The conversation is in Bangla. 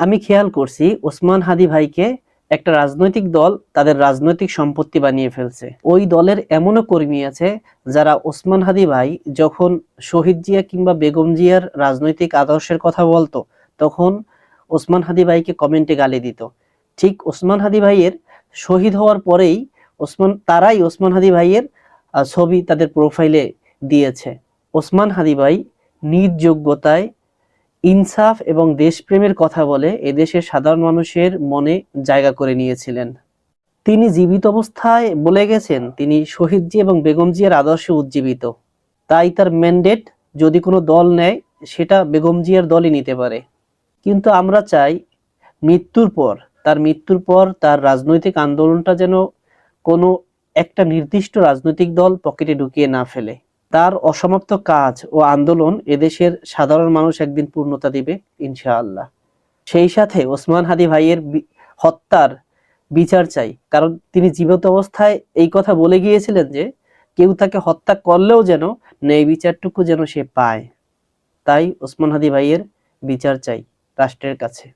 আমি খেয়াল করছি ওসমান হাদি ভাইকে একটা রাজনৈতিক দল তাদের রাজনৈতিক সম্পত্তি বানিয়ে ফেলছে। ওই দলের এমনও কর্মী আছে যারা ওসমান হাদি ভাই যখন শহীদ জিয়া কিংবা বেগম জিয়ার রাজনৈতিক আদর্শের কথা বলতো তখন ওসমান হাদি ভাইকে কমেন্টে গালি দিত। ঠিক ওসমান হাদি ভাইয়ের শহীদ হওয়ার পরেই তারাই ওসমান হাদি ভাইয়ের ছবি তাদের প্রোফাইলে দিয়েছে। ওসমান হাদি ভাই নিজ যোগ্যতায় ইনসাফ এবং দেশপ্রেমের কথা বলে এদেশের সাধারণ মানুষের মনে জায়গা করে নিয়েছিলেন। তিনি জীবিত অবস্থায় বলে গেছেন তিনি শহীদ জি এবং বেগম জিয়ার আদর্শে উজ্জীবিত। তাই তার ম্যান্ডেট যদি কোনো দল নেয় সেটা বেগম জিয়ার দলই নিতে পারে। কিন্তু আমরা চাই তার মৃত্যুর পর তার রাজনৈতিক আন্দোলনটা যেন কোনো একটা নির্দিষ্ট রাজনৈতিক দল পকেটে ঢুকিয়ে না ফেলে। তার অসমাপ্ত কাজ ও আন্দোলন এদেশের সাধারণ মানুষ একদিন পূর্ণতা দিবে ইনশাআল্লাহ। সেই সাথে ওসমান হাদি ভাইয়ের হত্যার বিচার চাই, কারণ তিনি জীবিত অবস্থায় এই কথা বলে গিয়েছিলেন যে কেউ তাকে হত্যা করলেও যেন ন্যায় বিচারটুকু যেন সে পায়। তাই ওসমান হাদি ভাইয়ের বিচার চাই রাষ্ট্রের কাছে।